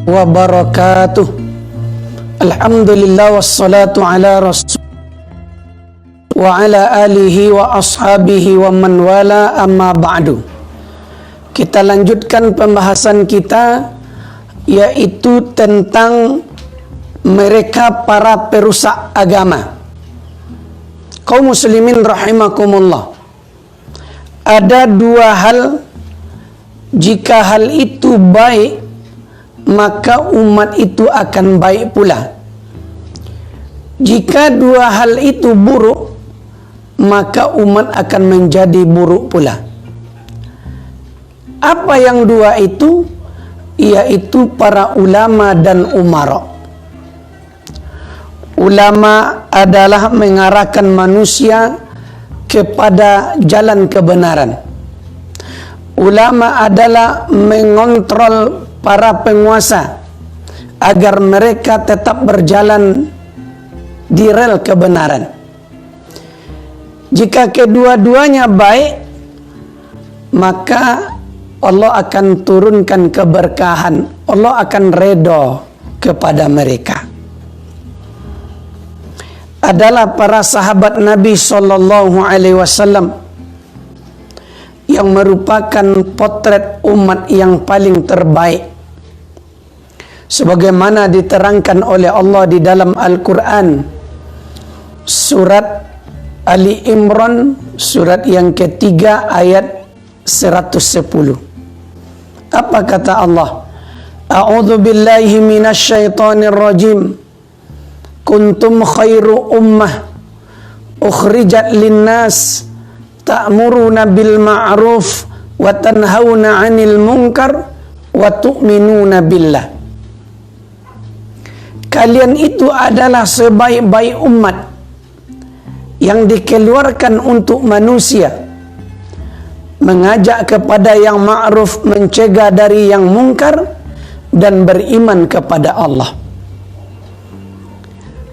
wabarakatuh. Alhamdulillah wassalatu ala rasul wa ala alihi wa ashabihi wa man wala, amma ba'du. Kita lanjutkan pembahasan kita, yaitu tentang mereka para perusak agama. Kaum muslimin rahimakumullah, ada dua hal, jika hal itu baik maka umat itu akan baik pula. Jika dua hal itu buruk, maka umat akan menjadi buruk pula. Apa yang dua itu? Yaitu para ulama dan umara. Ulama adalah mengarahkan manusia kepada jalan kebenaran. Ulama adalah mengontrol para penguasa agar mereka tetap berjalan di rel kebenaran. Jika kedua-duanya baik, maka Allah akan turunkan keberkahan. Allah akan redha kepada mereka. Adalah para sahabat Nabi SAW yang merupakan potret umat yang paling terbaik, sebagaimana diterangkan oleh Allah di dalam Al-Quran, surat Ali Imran, surat yang ketiga ayat 110. Apa kata Allah? A'udzu billahi minasyaitonir rajim. Kuntum khairu ummah ukhrijat linnas ta'muruna bil ma'ruf wa tanhauna 'anil munkar wa tu'minuna billah. Kalian itu adalah sebaik-baik umat yang dikeluarkan untuk manusia, mengajak kepada yang ma'ruf, mencegah dari yang mungkar, dan beriman kepada Allah.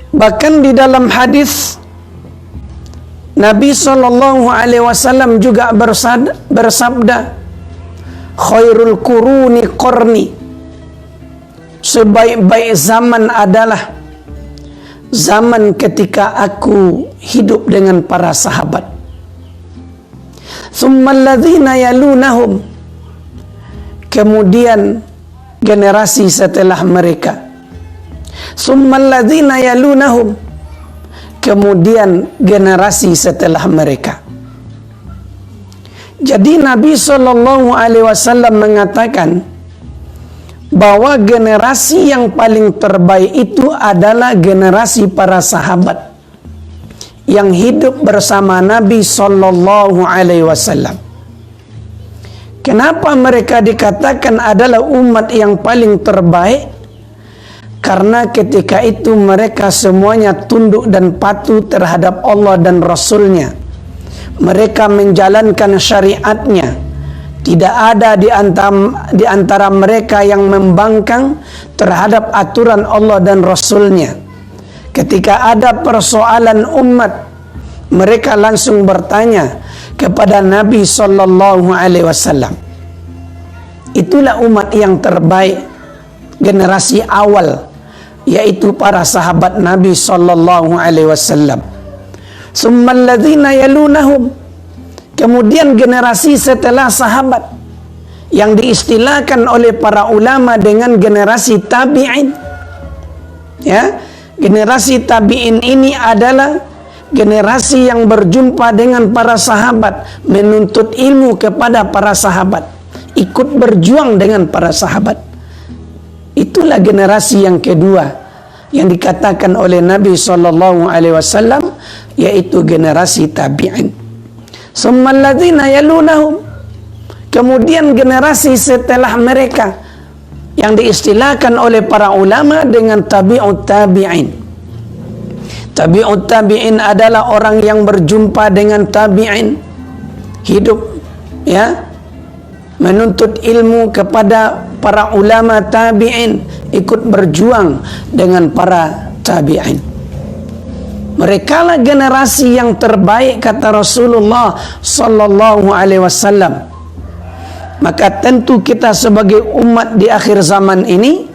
Bahkan di dalam hadis Nabi SAW juga bersabda, khairul quruni qarni, sebaik-baik zaman adalah zaman ketika aku hidup dengan para sahabat. Tsummal ladzina yalunahum, kemudian generasi setelah mereka. Tsummal ladzina yalunahum, kemudian generasi setelah mereka. Jadi Nabi SAW mengatakan bahwa generasi yang paling terbaik itu adalah generasi para sahabat yang hidup bersama Nabi SAW. Kenapa mereka dikatakan adalah umat yang paling terbaik? Karena ketika itu mereka semuanya tunduk dan patuh terhadap Allah dan Rasulnya. Mereka menjalankan syariatnya. Tidak ada di antara mereka yang membangkang terhadap aturan Allah dan Rasulnya. Ketika ada persoalan umat, mereka langsung bertanya kepada Nabi SAW. Itulah umat yang terbaik, generasi awal, yaitu para sahabat Nabi SAW. Tsummal ladzina yalunahum, kemudian generasi setelah sahabat yang diistilahkan oleh para ulama dengan generasi tabi'in. Ya, generasi tabi'in ini adalah generasi yang berjumpa dengan para sahabat, menuntut ilmu kepada para sahabat, ikut berjuang dengan para sahabat. Itulah generasi yang kedua yang dikatakan oleh Nabi SAW, yaitu generasi tabi'in. Tsummal ladzina yalunahum, kemudian generasi setelah mereka yang diistilahkan oleh para ulama dengan tabi'ut tabi'in. Tabi'ut tabi'in adalah orang yang berjumpa dengan tabi'in, hidup, ya, menuntut ilmu kepada para ulama tabi'in, ikut berjuang dengan para tabi'in. Mereka lah generasi yang terbaik, kata Rasulullah SAW. Maka tentu kita sebagai umat di akhir zaman ini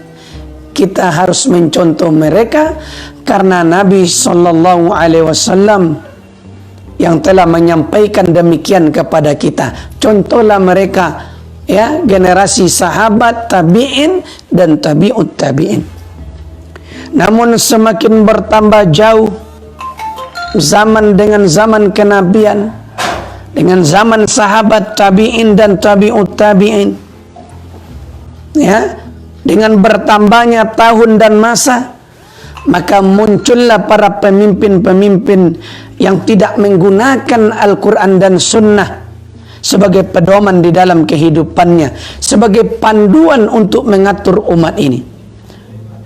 kita harus mencontoh mereka karena Nabi Sallallahu Alaihi Wasallam yang telah menyampaikan demikian kepada kita. Contohlah mereka, ya, generasi sahabat, tabi'in dan tabi'ut tabi'in. Namun semakin bertambah jauh zaman dengan zaman kenabian, dengan zaman sahabat, tabi'in dan tabi'ut tabi'in, ya, dengan bertambahnya tahun dan masa, maka muncullah para pemimpin-pemimpin yang tidak menggunakan Al-Quran dan Sunnah sebagai pedoman di dalam kehidupannya, sebagai panduan untuk mengatur umat ini.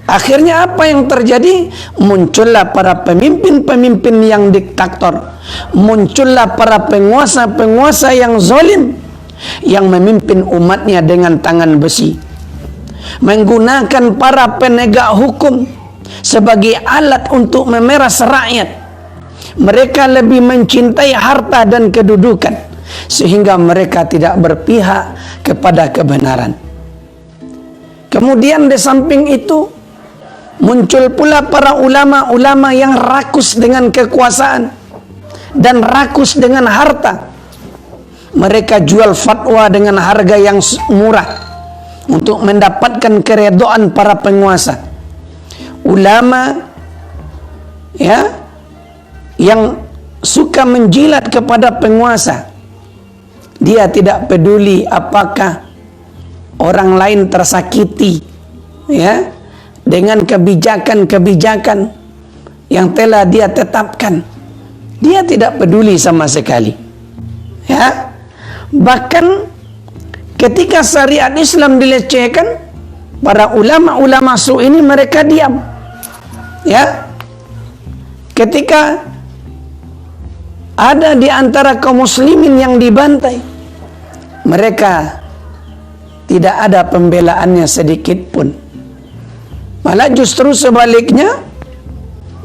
Akhirnya apa yang terjadi? Muncullah para pemimpin-pemimpin yang diktator, muncullah para penguasa-penguasa yang zalim, yang memimpin umatnya dengan tangan besi, menggunakan para penegak hukum sebagai alat untuk memeras rakyat. Mereka lebih mencintai harta dan kedudukan, sehingga mereka tidak berpihak kepada kebenaran. Kemudian di samping itu muncul pula para ulama-ulama yang rakus dengan kekuasaan dan rakus dengan harta. Mereka jual fatwa dengan harga yang murah untuk mendapatkan keredaan para penguasa. Ulama, ya, yang suka menjilat kepada penguasa. Dia tidak peduli apakah orang lain tersakiti, ya, dengan kebijakan-kebijakan yang telah dia tetapkan. Dia tidak peduli sama sekali, ya. Bahkan ketika syariat Islam dilecehkan, para ulama-ulama su ini mereka diam, ya. Ketika ada di antara kaum muslimin yang dibantai, mereka tidak ada pembelaannya sedikit pun. Malah justru sebaliknya,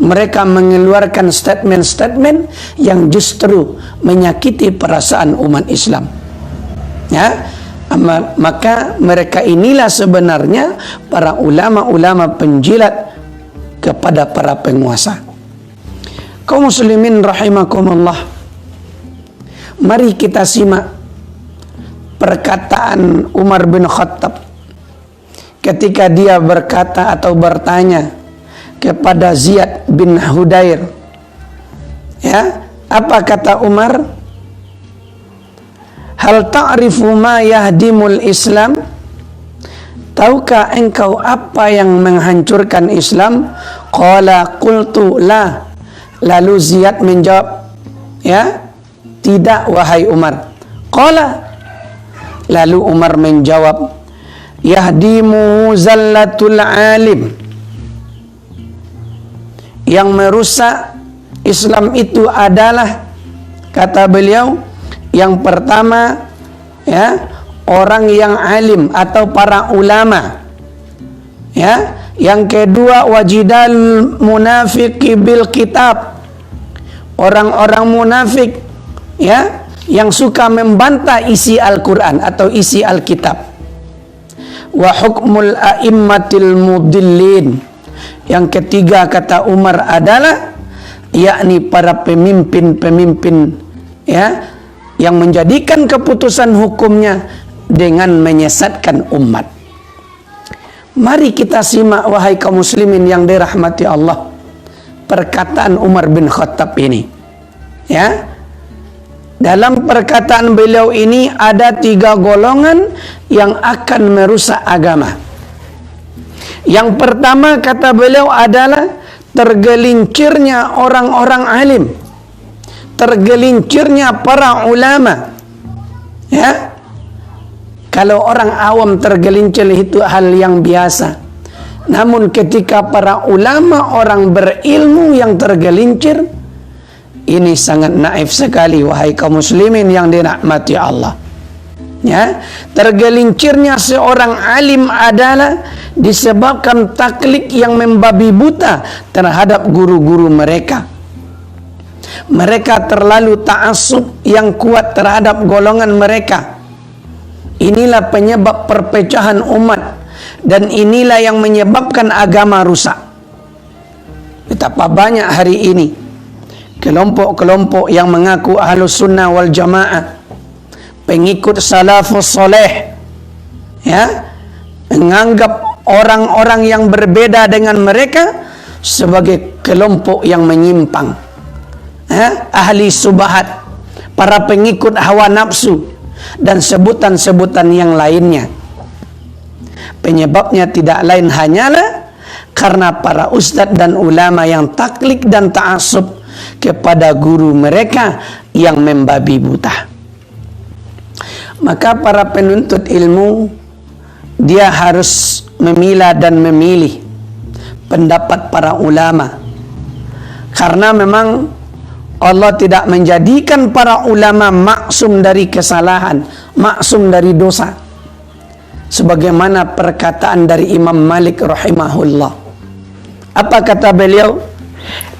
mereka mengeluarkan statement-statement yang justru menyakiti perasaan umat Islam, ya. Maka mereka inilah sebenarnya para ulama-ulama penjilat kepada para penguasa. Kaum muslimin rahimakumullah, mari kita simak perkataan Umar bin Khattab ketika dia berkata atau bertanya kepada Ziyad bin Hudair, ya, apa kata Umar? Hal ta'rifu ma yahdimul Islam? Tahukah engkau apa yang menghancurkan Islam? Qala qultu la. Lalu Ziyad menjawab, ya, tidak wahai Umar. Qala. Lalu Umar menjawab, yahdimu zallatul alim. Yang merusak Islam itu adalah, kata beliau, yang pertama, ya, orang yang alim atau para ulama, ya. Yang kedua, wajidal munafiqi bil kitab, orang-orang munafik, ya, yang suka membantah isi Al-Quran atau isi Alkitab. Wa hukmul a'immatil mudillin. Yang ketiga, kata Umar, adalah yakni para pemimpin-pemimpin, ya, yang menjadikan keputusan hukumnya dengan menyesatkan umat. Mari kita simak, wahai kaum muslimin yang dirahmati Allah, perkataan Umar bin Khattab ini, ya. Dalam perkataan beliau ini ada 3 golongan yang akan merusak agama. Yang pertama, kata beliau, adalah tergelincirnya orang-orang alim, tergelincirnya para ulama, ya. Kalau orang awam tergelincir itu hal yang biasa. Namun ketika para ulama, orang berilmu yang tergelincir, ini sangat naif sekali, wahai kaum muslimin yang dirahmati Allah, ya. Tergelincirnya seorang alim adalah disebabkan taklid yang membabi buta terhadap guru-guru mereka. Mereka terlalu ta'assub yang kuat terhadap golongan mereka. Inilah penyebab perpecahan umat Dan inilah yang menyebabkan agama rusak. Betapa banyak hari ini kelompok-kelompok yang mengaku ahlus sunnah wal jamaah, pengikut salafus soleh, ya, menganggap orang-orang yang berbeda dengan mereka sebagai kelompok yang menyimpang, ahli subhat, para pengikut hawa nafsu, dan sebutan-sebutan yang lainnya. Penyebabnya tidak lain hanyalah karena para ustadz dan ulama yang taklid dan ta'assub kepada guru mereka yang membabi buta. Maka para penuntut ilmu, dia harus memilah dan memilih pendapat para ulama, karena memang Allah tidak menjadikan para ulama maksum dari kesalahan, maksum dari dosa, sebagaimana perkataan dari Imam Malik rahimahullah. Apa kata beliau?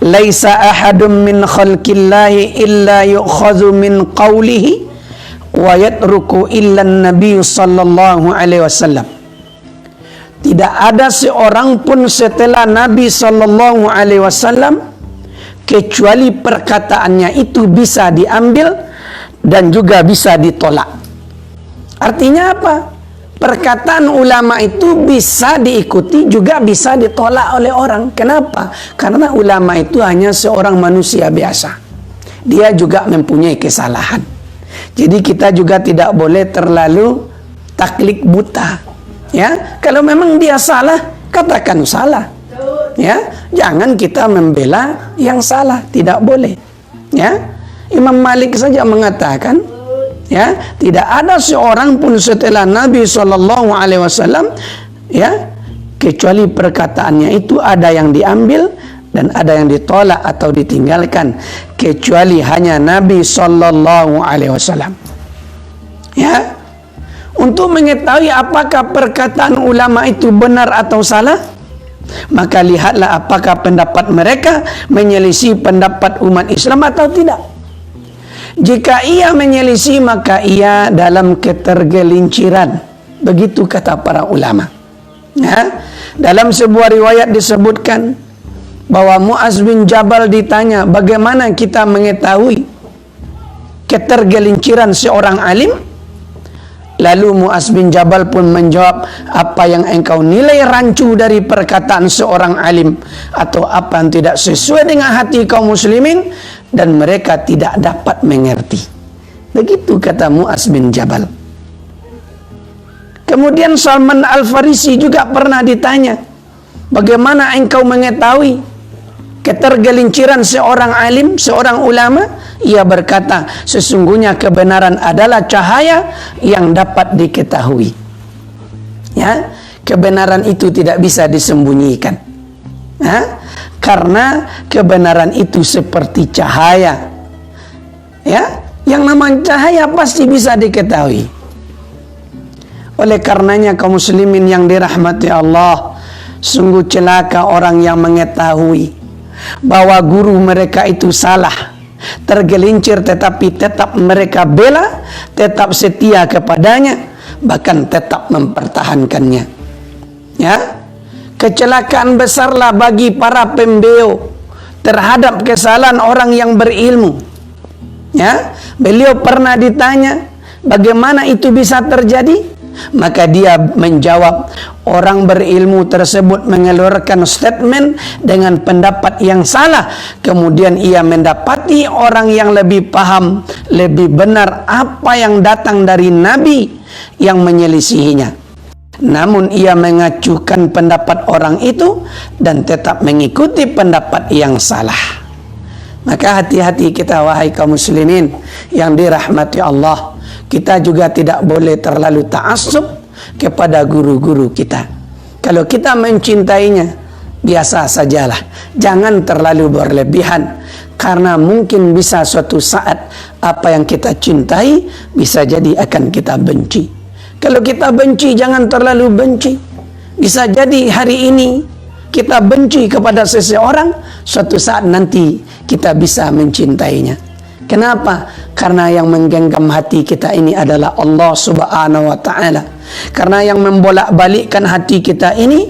Laisa ahadun min khalqillahi illa yu'khadhu min qawlihi wa yatruku illa an-nabiy sallallahu alaihi wasallam. Tidak ada seorang pun setelah Nabi sallallahu alaihi wasallam kecuali perkataannya itu bisa diambil dan juga bisa ditolak. Artinya apa? Perkataan ulama itu bisa diikuti juga bisa ditolak oleh orang. Kenapa? Karena ulama itu hanya seorang manusia biasa. Dia juga mempunyai kesalahan. Jadi kita juga tidak boleh terlalu taklid buta. Ya, kalau memang dia salah, katakan salah. Ya, jangan kita membela yang salah, tidak boleh. Ya, Imam Malik saja mengatakan, ya, tidak ada seorang pun setelah Nabi sallallahu alaihi wasallam, ya, kecuali perkataannya itu ada yang diambil dan ada yang ditolak atau ditinggalkan, kecuali hanya Nabi sallallahu alaihi wasallam. Ya, untuk mengetahui apakah perkataan ulama itu benar atau salah, maka lihatlah apakah pendapat mereka menyelisih pendapat umat Islam atau tidak. Jika ia menyelisih, maka ia dalam ketergelinciran. Begitu kata para ulama. Ya? Dalam sebuah riwayat disebutkan bahwa Mu'az bin Jabal ditanya, bagaimana kita mengetahui ketergelinciran seorang alim? Lalu Mu'az bin Jabal pun menjawab, apa yang engkau nilai rancu dari perkataan seorang alim, atau apa yang tidak sesuai dengan hati kaum muslimin dan mereka tidak dapat mengerti. Begitu kata Mu'az bin Jabal. Kemudian Salman Al-Farisi juga pernah ditanya, bagaimana engkau mengetahui ketergelinciran seorang alim, seorang ulama? Ia berkata, sesungguhnya kebenaran adalah cahaya yang dapat diketahui. Ya, kebenaran itu tidak bisa disembunyikan. Ya, karena kebenaran itu seperti cahaya. Ya, yang namanya cahaya pasti bisa diketahui. Oleh karenanya kaum muslimin yang dirahmati Allah, sungguh celaka orang yang mengetahui bahwa guru mereka itu salah, tergelincir, tetapi tetap mereka bela, tetap setia kepadanya, bahkan tetap mempertahankannya. Ya, kecelakaan besarlah bagi para pembeo terhadap kesalahan orang yang berilmu. Ya, beliau pernah ditanya, bagaimana itu bisa terjadi? Maka dia menjawab, orang berilmu tersebut mengeluarkan statement dengan pendapat yang salah, kemudian ia mendapati orang yang lebih paham, lebih benar apa yang datang dari Nabi yang menyelisihinya. Namun ia mengacuhkan pendapat orang itu dan tetap mengikuti pendapat yang salah. Maka hati-hati kita wahai kaum muslimin yang dirahmati Allah. Kita juga tidak boleh terlalu ta'assub kepada guru-guru kita. Kalau kita mencintainya, biasa sajalah. Jangan terlalu berlebihan. Karena mungkin bisa suatu saat apa yang kita cintai bisa jadi akan kita benci. Kalau kita benci, jangan terlalu benci. Bisa jadi hari ini kita benci kepada seseorang, suatu saat nanti kita bisa mencintainya. Kenapa? Karena yang menggenggam hati kita ini adalah Allah Subhanahu wa Ta'ala. Karena yang membolak-balikkan hati kita ini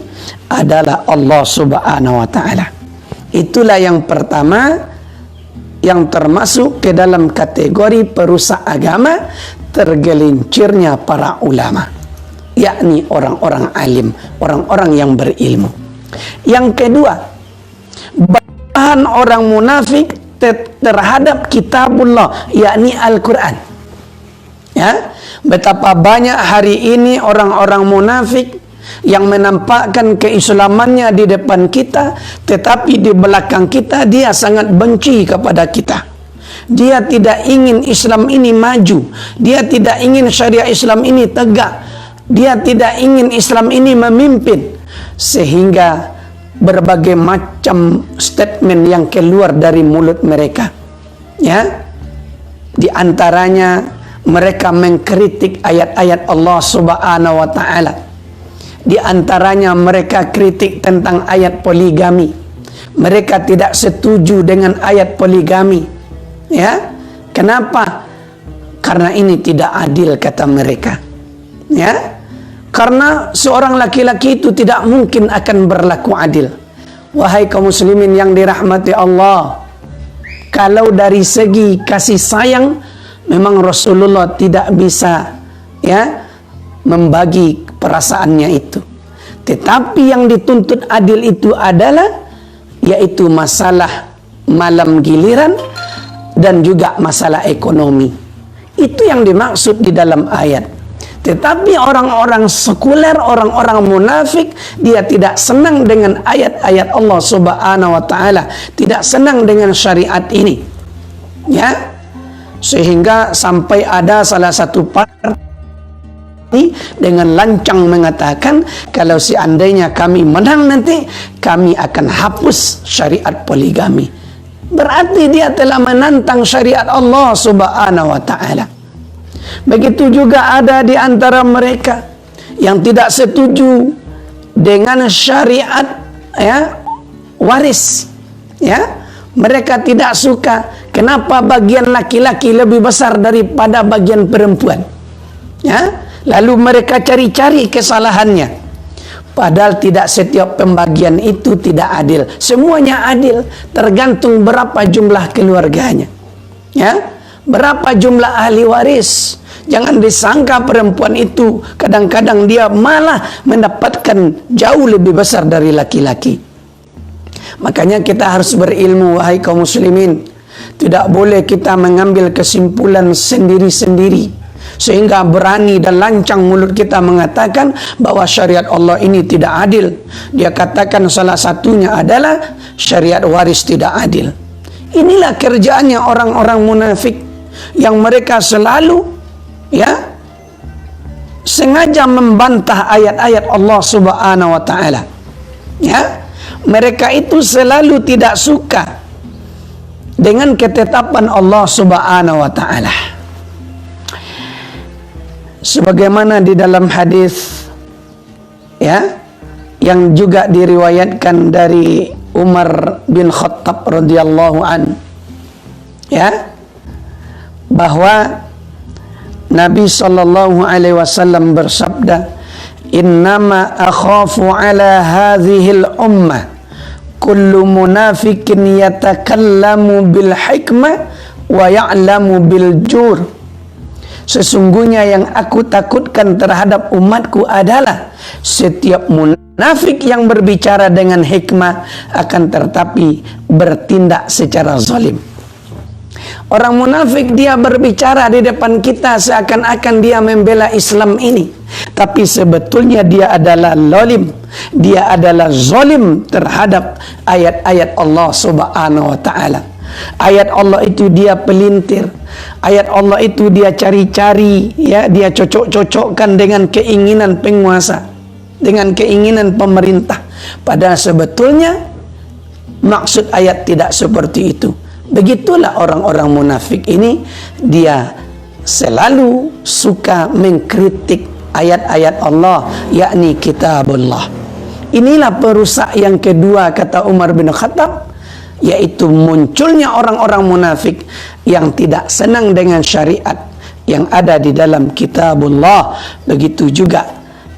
adalah Allah Subhanahu wa Ta'ala. Itulah yang pertama yang termasuk ke dalam kategori perusak agama, tergelincirnya para ulama, yakni orang-orang alim, orang-orang yang berilmu. Yang kedua, bahan orang munafik terhadap kitabullah, yakni Al-Quran. Ya, betapa banyak hari ini orang-orang munafik yang menampakkan keislamannya di depan kita, tetapi di belakang kita dia sangat benci kepada kita. Dia tidak ingin Islam ini maju, dia tidak ingin syariat Islam ini tegak, dia tidak ingin Islam ini memimpin, sehingga berbagai macam statement yang keluar dari mulut mereka. Ya, di antaranya mereka mengkritik ayat-ayat Allah Subhanahu wa Ta'ala. Di antaranya mereka kritik tentang ayat poligami. Mereka tidak setuju dengan ayat poligami. Ya, kenapa? Karena ini tidak adil, kata mereka. Ya, karena seorang laki-laki itu tidak mungkin akan berlaku adil. Wahai kaum muslimin yang dirahmati Allah, kalau dari segi kasih sayang, memang Rasulullah tidak bisa ya membagi perasaannya itu. Tetapi yang dituntut adil itu adalah yaitu masalah malam giliran dan juga masalah ekonomi. Itu yang dimaksud di dalam ayat. Tetapi orang-orang sekuler, orang-orang munafik, dia tidak senang dengan ayat-ayat Allah Subhanahu wa Ta'ala, tidak senang dengan syariat ini. Ya, sehingga sampai ada salah satu partai dengan lancang mengatakan, kalau seandainya kami menang nanti, kami akan hapus syariat poligami. Berarti dia telah menantang syariat Allah Subhanahu wa Ta'ala. Begitu juga ada di antara mereka yang tidak setuju dengan syariat ya waris. Ya, mereka tidak suka kenapa bagian laki-laki lebih besar daripada bagian perempuan. Ya, lalu mereka cari-cari kesalahannya. Padahal tidak setiap pembagian itu tidak adil. Semuanya adil, tergantung berapa jumlah keluarganya. Ya, berapa jumlah ahli waris. Jangan disangka perempuan itu kadang-kadang dia malah mendapatkan jauh lebih besar dari laki-laki. Makanya kita harus berilmu, wahai kaum muslimin. Tidak boleh kita mengambil kesimpulan sendiri-sendiri sehingga berani dan lancang mulut kita mengatakan bahwa syariat Allah ini tidak adil. Dia katakan salah satunya adalah syariat waris tidak adil. Inilah kerjaannya orang-orang munafik yang mereka selalu ya sengaja membantah ayat-ayat Allah Subhanahu wa Ta'ala. Ya, mereka itu selalu tidak suka dengan ketetapan Allah Subhanahu wa Ta'ala. Sebagaimana di dalam hadis ya yang juga diriwayatkan dari Umar bin Khattab radhiyallahu an, ya, bahwa Nabi sallallahu alaihi wasallam bersabda, "Innama akhafu ala hadhil ummah kullu munafikin yatakallamu bil hikmah wa ya'lamu bil jur." Sesungguhnya yang aku takutkan terhadap umatku adalah setiap munafik yang berbicara dengan hikmah akan tetapi bertindak secara zalim. Orang munafik dia berbicara di depan kita seakan-akan dia membela Islam ini, tapi sebetulnya dia adalah zalim. Dia adalah zalim terhadap ayat-ayat Allah Subhanahu wa Ta'ala. Ayat Allah itu dia pelintir. Ayat Allah itu dia cari-cari, ya, dia cocok-cocokkan dengan keinginan penguasa, dengan keinginan pemerintah. Padahal sebetulnya maksud ayat tidak seperti itu. Begitulah orang-orang munafik ini, dia selalu suka mengkritik ayat-ayat Allah, yakni kitabullah. Inilah perusak yang kedua, kata Umar bin Khattab, yaitu munculnya orang-orang munafik yang tidak senang dengan syariat yang ada di dalam kitabullah, begitu juga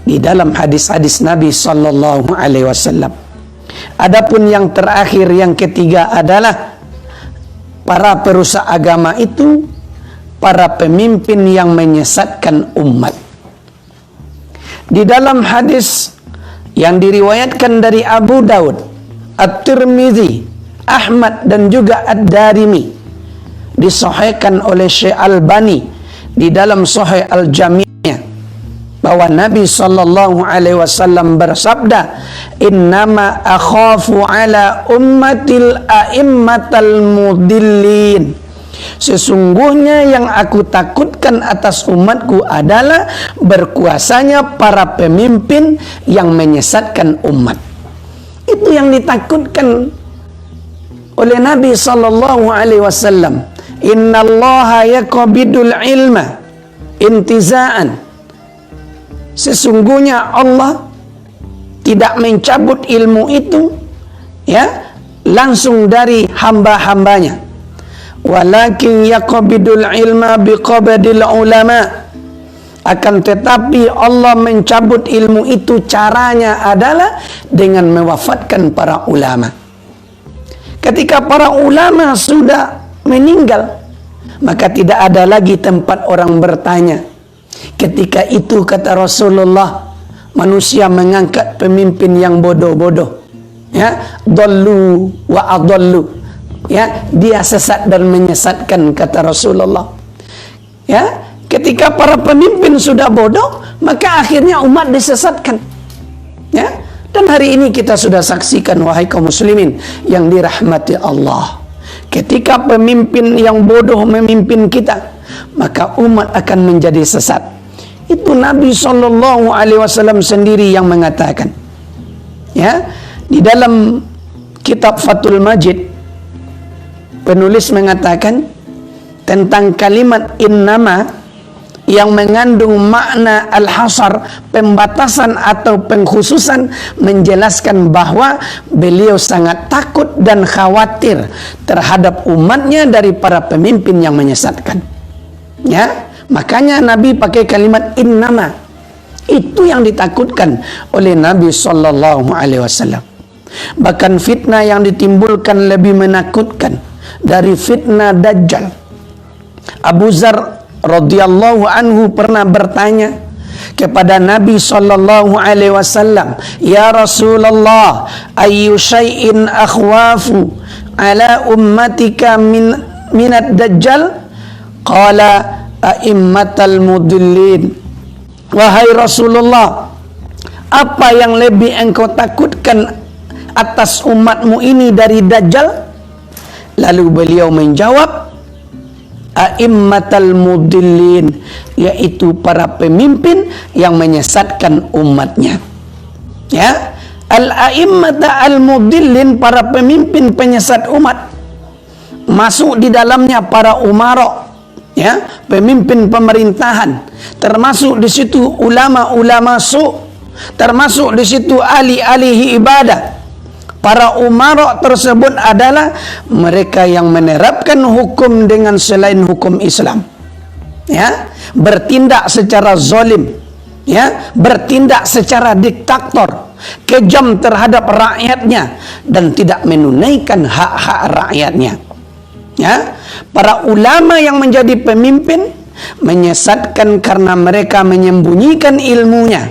di dalam hadis-hadis Nabi sallallahu alaihi wasallam. Adapun yang terakhir, yang ketiga adalah para perusak agama itu para pemimpin yang menyesatkan umat. Di dalam hadis yang diriwayatkan dari Abu Daud, At-Tirmidzi, Ahmad dan juga Ad-Darimi, disahihkan oleh Syekh Albani di dalam Sahih Al-Jami', bahwa Nabi sallallahu alaihi wasallam bersabda, "Innama akhafu ala ummatil a'immatal mudillin." Sesungguhnya yang aku takutkan atas umatku adalah berkuasanya para pemimpin yang menyesatkan umat. Itu yang ditakutkan oleh Nabi sallallahu alaihi wasallam. Innallaha yaqbidul ilma intiza'an. Sesungguhnya Allah tidak mencabut ilmu itu langsung dari hamba-hambanya. Walakin yaqbidul ilma biqabdil ulama. Akan tetapi Allah mencabut ilmu itu, caranya adalah dengan mewafatkan para ulama. Ketika para ulama sudah meninggal, maka tidak ada lagi tempat orang bertanya. Ketika itu, kata Rasulullah, manusia mengangkat pemimpin yang bodoh-bodoh, dallu wa adallu, dia sesat dan menyesatkan, kata Rasulullah. Ketika para pemimpin sudah bodoh, maka akhirnya umat disesatkan. Dan hari ini kita sudah saksikan, wahai kaum muslimin yang dirahmati Allah, ketika pemimpin yang bodoh memimpin kita, maka umat akan menjadi sesat. Itu Nabi sallallahu alaihi wasallam sendiri yang mengatakan. Di dalam kitab Fathul Majid, penulis mengatakan tentang kalimat innama yang mengandung makna al-hasar, pembatasan atau pengkhususan, menjelaskan bahwa beliau sangat takut dan khawatir terhadap umatnya dari para pemimpin yang menyesatkan. Makanya Nabi pakai kalimat innama. Itu yang ditakutkan oleh Nabi sallallahu alaihi wasallam. Bahkan fitnah yang ditimbulkan lebih menakutkan dari fitnah Dajjal. Abu Zar radhiyallahu anhu pernah bertanya kepada Nabi sallallahu alaihi wasallam, "Ya Rasulullah, ayyu syai'in akhwafu ala ummatika minad Dajjal?" Qala a'immatal mudillin. Wahai Rasulullah, apa yang lebih engkau takutkan atas umatmu ini dari Dajjal? Lalu beliau menjawab, a'immatal mudillin, yaitu para pemimpin yang menyesatkan umatnya. Al-a'immata al-mudillin, para pemimpin penyesat umat, masuk di dalamnya para umara, pemimpin pemerintahan, termasuk di situ ulama-ulama termasuk di situ ahli-ahli ibadah. Para umara tersebut adalah mereka yang menerapkan hukum dengan selain hukum Islam, bertindak secara zalim, bertindak secara diktator, kejam terhadap rakyatnya dan tidak menunaikan hak-hak rakyatnya. Para ulama yang menjadi pemimpin menyesatkan karena mereka menyembunyikan ilmunya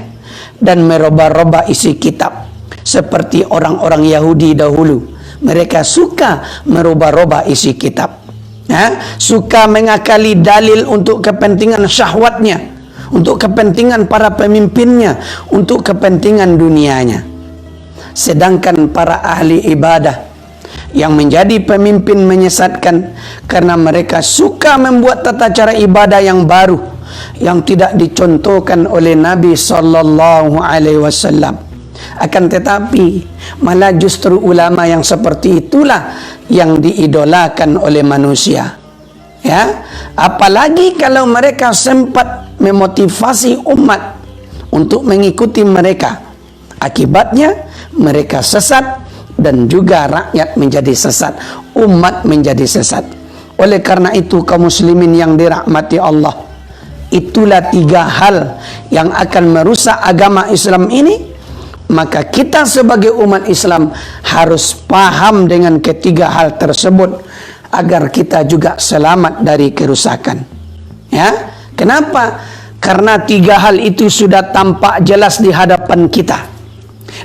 dan merubah-rubah isi kitab. Seperti orang-orang Yahudi dahulu, mereka suka merubah-rubah isi kitab, suka mengakali dalil untuk kepentingan syahwatnya, untuk kepentingan para pemimpinnya, untuk kepentingan dunianya. Sedangkan para ahli ibadah yang menjadi pemimpin menyesatkan karena mereka suka membuat tata cara ibadah yang baru yang tidak dicontohkan oleh Nabi sallallahu alaihi wasallam. Akan tetapi malah justru ulama yang seperti itulah yang diidolakan oleh manusia. Apalagi kalau mereka sempat memotivasi umat untuk mengikuti mereka. Akibatnya mereka sesat dan juga rakyat menjadi sesat, umat menjadi sesat. Oleh karena itu kaum muslimin yang dirahmati Allah, itulah 3 hal yang akan merusak agama Islam ini. Maka kita sebagai umat Islam harus paham dengan ketiga hal tersebut agar kita juga selamat dari kerusakan. Ya, kenapa? Karena 3 hal itu sudah tampak jelas di hadapan kita,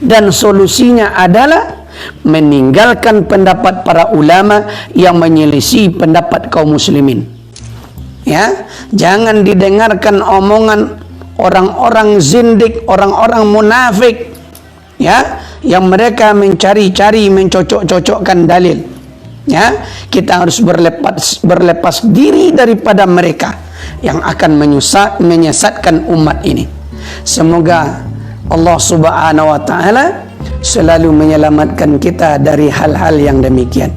dan solusinya adalah meninggalkan pendapat para ulama yang menyelisih pendapat kaum muslimin. Ya, jangan didengarkan omongan orang-orang zindik, orang-orang munafik, ya, yang mereka mencari-cari, mencocok-cocokkan dalil. Ya, kita harus berlepas diri daripada mereka yang akan menyesatkan umat ini. Semoga Allah Subhanahu wa taala selalu menyelamatkan kita dari hal-hal yang demikian.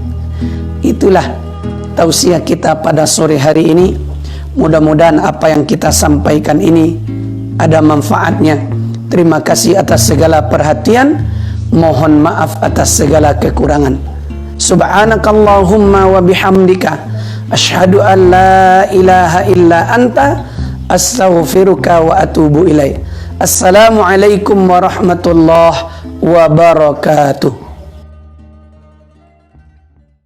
Itulah tausiah kita pada sore hari ini. Mudah-mudahan apa yang kita sampaikan ini ada manfaatnya. Terima kasih atas segala perhatian. Mohon maaf atas segala kekurangan. Subhanakallahumma wa bihamdika asyhadu an la ilaha illa anta astaghfiruka wa atubu ilaik. Assalamualaikum warahmatullahi wabarakatuh.